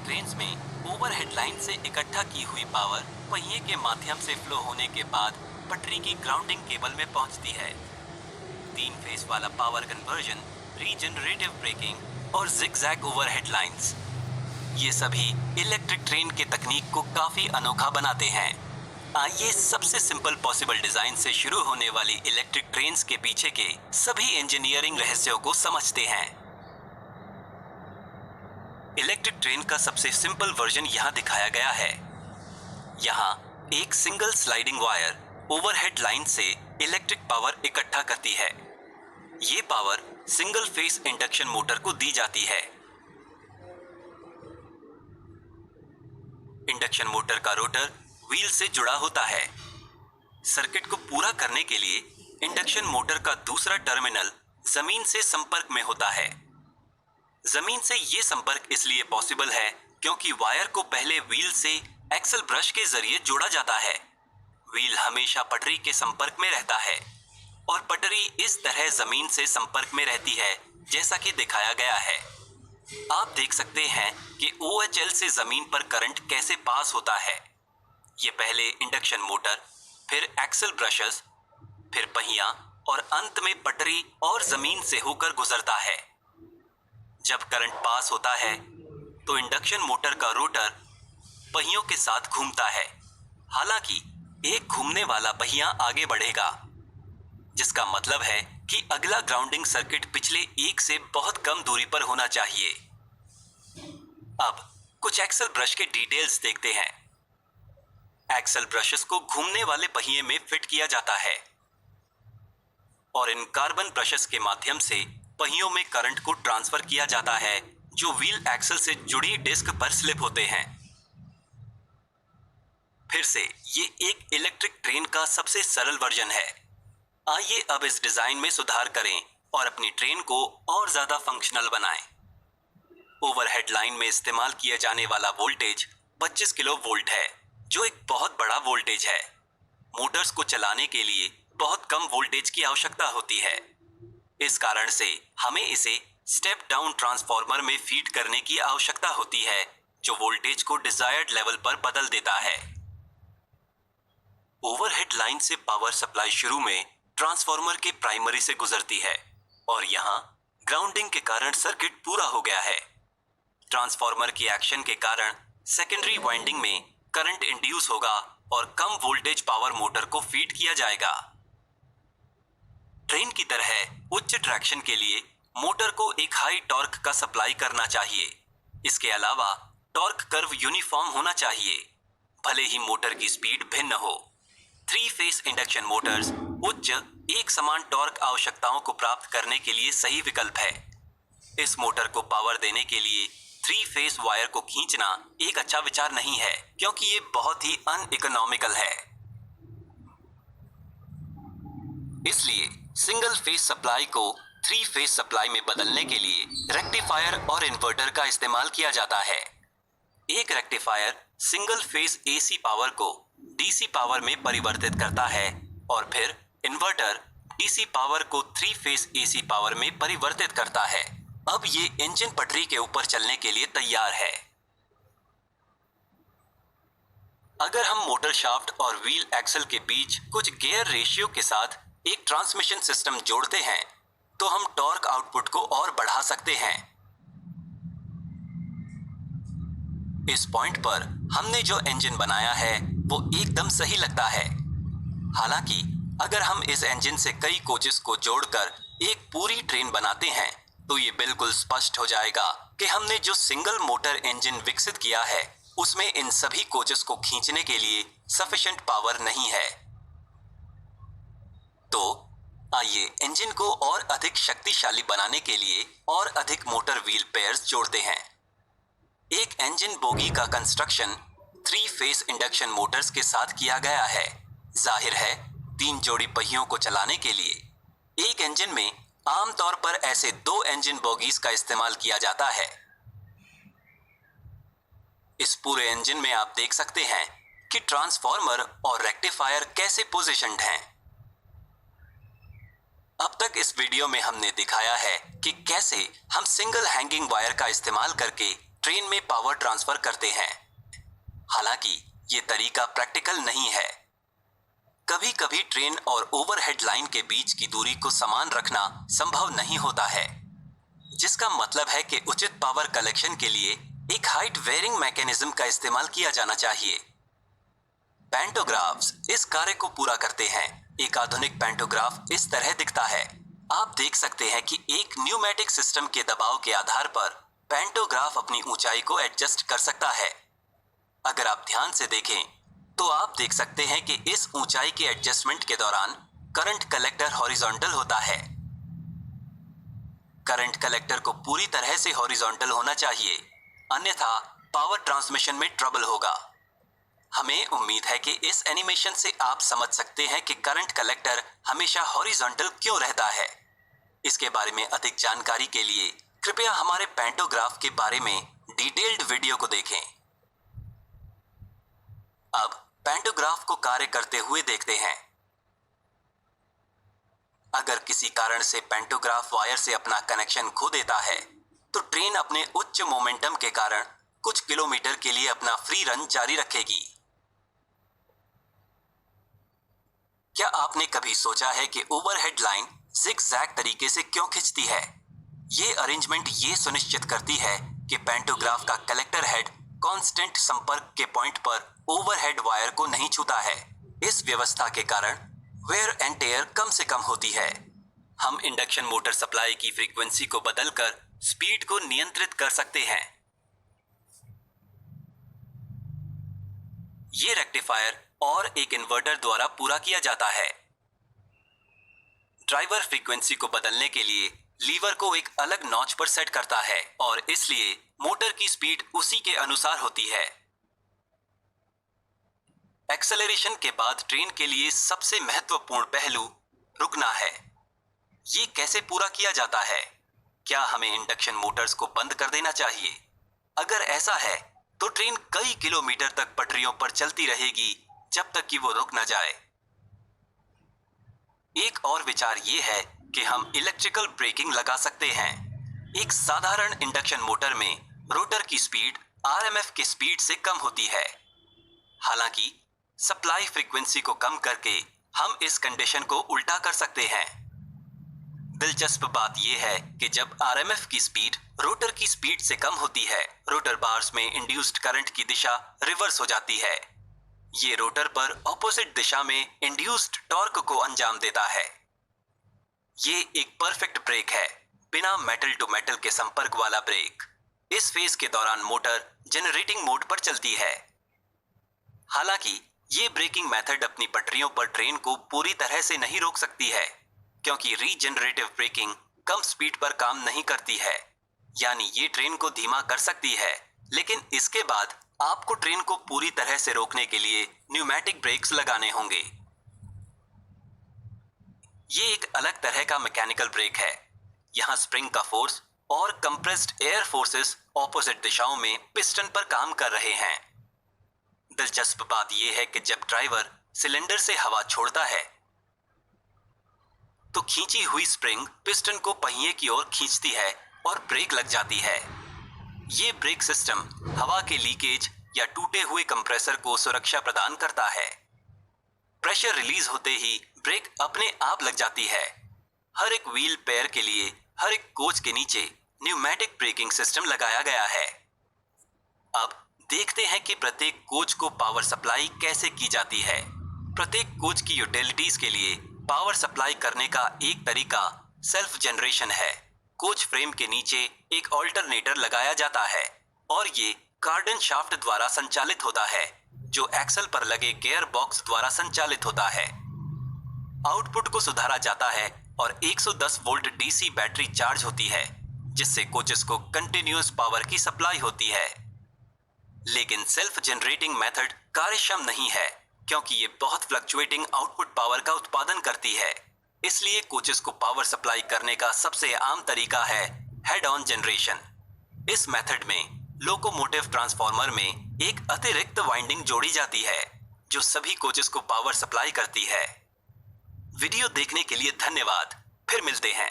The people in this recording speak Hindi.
ट्रेन्स में ओवरहेड लाइन से इकट्ठा की हुई पावर पहिए के माध्यम से फ्लो होने के बाद पटरी की ग्राउंडिंग केबल में पहुंचती है। 3 फेस वाला पावर कन्वर्जन, रीजनरेटिव ब्रेकिंग और जिगजैग ओवरहेड लाइंस, ये सभी इलेक्ट्रिक ट्रेन के तकनीक को काफी अनोखा बनाते हैं। आइए सबसे सिंपल पॉसिबल डिजाइन से शुरू होने वाली इलेक्ट्रिक ट्रेन्स के पीछे के सभी इंजीनियरिंग रहस्यों को समझते हैं। इलेक्ट्रिक ट्रेन का सबसे सिंपल वर्जन यहाँ दिखाया गया है। यहाँ एक single sliding wire overhead line से इलेक्ट्रिक पावर इकट्ठा करती है। ये power single phase induction motor को दी जाती है। इंडक्शन मोटर का रोटर व्हील से जुड़ा होता है। सर्किट को पूरा करने के लिए इंडक्शन मोटर का दूसरा टर्मिनल जमीन से संपर्क में होता है। जमीन से यह संपर्क इसलिए पॉसिबल है क्योंकि वायर को पहले व्हील से एक्सल ब्रश के जरिए जोड़ा जाता है। व्हील हमेशा पटरी के संपर्क में रहता है और पटरी इस तरह जमीन से संपर्क में रहती है जैसा कि दिखाया गया है। आप देख सकते हैं कि OHL से जमीन पर करंट कैसे पास होता है। ये पहले इंडक्शन मोटर, फिर एक्सल ब्रशेस, फिर पहिया और अंत में पटरी और जमीन से होकर गुजरता है। जब करंट पास होता है तो इंडक्शन मोटर का रोटर पहियों के साथ घूमता है। हालांकि एक घूमने वाला पहिया आगे बढ़ेगा, जिसका मतलब है कि अगला ग्राउंडिंग सर्किट पिछले एक से बहुत कम दूरी पर होना चाहिए। अब कुछ एक्सल ब्रश के डिटेल्स देखते हैं। एक्सल ब्रशेस को घूमने वाले पहिए में फिट किया जाता है और इन कार्बन ब्रशेस के माध्यम से पहियों में करंट को ट्रांसफर किया जाता है जो व्हील एक्सल से जुड़ी डिस्क पर स्लिप होते हैं। फिर से ये एक इलेक्ट्रिक ट्रेन का सबसे सरल वर्जन है। आइए अब इस डिजाइन में सुधार करें और अपनी ट्रेन को और ज्यादा फंक्शनल बनाएं। ओवरहेड लाइन में इस्तेमाल किया जाने वाला वोल्टेज 25 किलो वोल्ट है, जो एक बहुत बड़ा वोल्टेज है। मोटर्स को चलाने के लिए बहुत कम वोल्टेज की आवश्यकता होती है। इस कारण से हमें इसे स्टेप डाउन ट्रांसफार्मर में फीड करने की आवश्यकता होती है, जो वोल्टेज को डिजायर्ड लेवल पर बदल देता है। ओवरहेड लाइन से पावर सप्लाई शुरू में ट्रांसफार्मर के प्राइमरी से गुजरती है और यहाँ ग्राउंडिंग के कारण सर्किट पूरा हो गया है। ट्रांसफार्मर की एक्शन के कारण सेकेंडरी वाइंडिंग में करंट इंड्यूस होगा और कम वोल्टेज पावर मोटर को फीड किया जाएगा। ट्रेन की तरह उच्च ट्रैक्शन के लिए मोटर को एक हाई टॉर्क का सप्लाई करना चाहिए। इसके अलावा टॉर्क कर्व यूनिफॉर्म होना चाहिए, भले ही मोटर की स्पीड भिन्न हो। 3 फेस इंडक्शन मोटर्स उच्च एक समान टॉर्क आवश्यकताओं को प्राप्त करने के लिए सही विकल्प है। इस मोटर को पावर देने के लिए 3 फेस वायर को खींचना एक अच्छा विचार नहीं है, क्योंकि ये बहुत ही अनइकोनॉमिकल है। इसलिए सिंगल फेस सप्लाई को 3 फेस सप्लाई में बदलने के लिए रेक्टिफायर और इन्वर्टर का इस्तेमाल किया जाता है। एक rectifier single phase AC power को DC पावर में परिवर्तित करता है और फिर इन्वर्टर DC पावर को 3 फेस AC पावर में परिवर्तित करता है। अब ये इंजन पटरी के ऊपर चलने के लिए तैयार है। अगर हम मोटर शाफ्ट और व्हील एक्सल के बीच कुछ गियर रेशियो के साथ एक ट्रांसमिशन सिस्टम जोड़ते हैं तो हम टॉर्क आउटपुट को और बढ़ा सकते हैं। इस पॉइंट पर हमने जो इंजन बनाया है वो एकदम सही लगता है। हालांकि अगर हम इस इंजन से कई कोचेस को जोड़कर एक पूरी ट्रेन बनाते हैं तो ये बिल्कुल स्पष्ट हो जाएगा कि हमने जो सिंगल मोटर इंजन विकसित किया है उसमें इन सभी कोचेस को खींचने के लिए सफिशिएंट पावर नहीं है। तो आइए इंजन को और अधिक शक्तिशाली बनाने के लिए और अधिक मोटर व्हील पेयर्स जोड़ते हैं। एक इंजन बोगी का कंस्ट्रक्शन 3 फेस इंडक्शन मोटर्स के साथ किया गया है। जाहिर है 3 जोड़ी पहियों को चलाने के लिए एक इंजन में आमतौर पर ऐसे 2 इंजन बोगीज का इस्तेमाल किया जाता है। इस पूरे इंजन में आप देख सकते हैं कि ट्रांसफार्मर और रेक्टिफायर कैसे पोजीशन्ड हैं। अब तक इस वीडियो में हमने दिखाया है कि कैसे हम सिंगल हैंगिंग वायर का इस्तेमाल करके ट्रेन में पावर ट्रांसफर करते हैं। हालांकि ये तरीका प्रैक्टिकल नहीं है। कभी कभी ट्रेन और ओवरहेड लाइन के बीच की दूरी को समान रखना संभव नहीं होता है, जिसका मतलब है कि उचित पावर कलेक्शन के लिए एक हाइट वेयरिंग मैकेनिज्म का इस्तेमाल किया जाना चाहिए। पैंटोग्राफ्स इस कार्य को पूरा करते हैं। एक आधुनिक पैंटोग्राफ इस तरह दिखता है। आप देख सकते हैं कि एक न्यूमेटिक सिस्टम के दबाव के आधार पर पैंटोग्राफ अपनी ऊंचाई को एडजस्ट कर सकता है। अगर आप ध्यान से देखें तो आप देख सकते हैं कि इस ऊंचाई के एडजस्टमेंट के दौरान करंट कलेक्टर हॉरिजॉन्टल होता है। करंट कलेक्टर को पूरी तरह से हॉरिजॉन्टल होना चाहिए, अन्यथा पावर ट्रांसमिशन में ट्रबल होगा। हमें उम्मीद है कि इस एनिमेशन से आप समझ सकते हैं कि करंट कलेक्टर हमेशा हॉरिजॉन्टल क्यों रहता है। इसके बारे में अधिक जानकारी के लिए कृपया हमारे पैंटोग्राफ के बारे में डिटेल्ड वीडियो को देखें। अब पैंटोग्राफ को कार्य करते हुए देखते हैं। अगर किसी कारण से पैंटोग्राफ वायर से अपना कनेक्शन खो देता है तो ट्रेन अपने उच्च मोमेंटम के कारण कुछ किलोमीटर के लिए अपना फ्री रन जारी रखेगी। क्या आपने कभी सोचा है कि ओवरहेड लाइन ज़िग-ज़ैग तरीके से क्यों खिंचती है? ये अरेंजमेंट ये सुनिश्चित करती है कि पैंटोग्राफ का कलेक्टर हेड कांस्टेंट संपर्क के पॉइंट पर ओवरहेड वायर को नहीं छूता है। इस व्यवस्था के कारण वेयर एंड टेयर कम से कम होती है। हम इंडक्शन मोटर सप्लाई की फ्रीक्वेंसी को बदलकर स्पीड को नियंत्रित कर सकते हैं। ये रेक्टिफायर और एक इन्वर्टर द्वारा पूरा किया जाता है। ड्राइवर फ्रीक्वेंसी को बदलने के लिए लीवर को एक अलग नॉच पर सेट करता है और इसलिए मोटर की स्पीड उसी के अनुसार होती है। एक्सेलरेशन के बाद ट्रेन के लिए सबसे महत्वपूर्ण पहलू रुकना है। ये कैसे पूरा किया जाता है? क्या हमें इंडक्शन मोटर्स को बंद कर देना चाहिए? अगर ऐसा है तो ट्रेन कई किलोमीटर तक पटरियों पर चलती रहेगी जब तक कि वो रुक ना जाए। एक और विचार ये है कि हम इलेक्ट्रिकल ब्रेकिंग लगा सकते हैं। एक साधारण इंडक्शन मोटर में रोटर की स्पीड आरएमएफ की स्पीड से कम होती है। हालांकि सप्लाई फ्रीक्वेंसी को कम करके हम इस कंडीशन को उल्टा कर सकते हैं। दिलचस्प बात यह है कि जब आरएमएफ की स्पीड रोटर की स्पीड से कम होती है, रोटर बार्स में इंड्यूस्ड करंट की दिशा रिवर्स हो जाती है। ये रोटर पर ऑपोजिट दिशा में इंड्यूस्ड टॉर्क को अंजाम देता है। ये एक परफेक्ट ब्रेक है, बिना मेटल टू मेटल के संपर्क वाला ब्रेक। इस फेज के दौरान मोटर जनरेटिंग मोड पर चलती है। हालांकि ये ब्रेकिंग मेथड अपनी पटरियों पर ट्रेन को पूरी तरह से नहीं रोक सकती है, क्योंकि रीजनरेटिव ब्रेकिंग कम स्पीड पर काम नहीं करती है। यानी ये ट्रेन को धीमा कर सकती है, लेकिन इसके बाद आपको ट्रेन को पूरी तरह से रोकने के लिए न्यूमेटिक ब्रेक्स लगाने होंगे। ये एक अलग तरह का मैकेनिकल ब्रेक है। यहाँ स्प्रिंग का फोर्स और कंप्रेस्ड एयर फोर्सेस ऑपोजिट दिशाओं में पिस्टन पर काम कर रहे हैं। दिलचस्प बात यह है कि जब ड्राइवर सिलेंडर से हवा छोड़ता है तो खींची हुई स्प्रिंग पिस्टन को पहिए की ओर खींचती है और ब्रेक लग जाती है। ये ब्रेक सिस्टम हवा के लीकेज या टूटे हुए कंप्रेसर को सुरक्षा प्रदान करता है। प्रेशर रिलीज होते ही ब्रेक अपने आप लग जाती है। हर एक व्हील पेयर के लिए हर एक कोच के नीचे न्यूमेटिक ब्रेकिंग सिस्टम लगाया गया है। अब देखते हैं कि प्रत्येक कोच को पावर सप्लाई कैसे की जाती है। प्रत्येक कोच की यूटिलिटीज के लिए पावर सप्लाई करने का एक तरीका सेल्फ जनरेशन है। कोच फ्रेम के नीचे एक ऑल्टरनेटर लगाया जाता है और ये कार्डन शाफ्ट द्वारा संचालित होता है, जो एक्सल पर लगे गियर बॉक्स द्वारा संचालित होता है। आउटपुट को सुधारा जाता है और 110 वोल्ट डीसी बैटरी चार्ज होती है, जिससे कोचेस को कंटिन्यूअस पावर की सप्लाई होती है। लेकिन सेल्फ जनरेटिंग मेथड कार्यक्षम नहीं है, क्योंकि ये बहुत फ्लक्चुएटिंग आउटपुट पावर का उत्पादन करती है। इसलिए कोचेस को पावर सप्लाई करने का सबसे आम तरीका है हेड ऑन जनरेशन। इस मेथड में लोकोमोटिव ट्रांसफार्मर में एक अतिरिक्त वाइंडिंग जोड़ी जाती है, जो सभी कोचेस को पावर सप्लाई करती है। वीडियो देखने के लिए धन्यवाद। फिर मिलते हैं।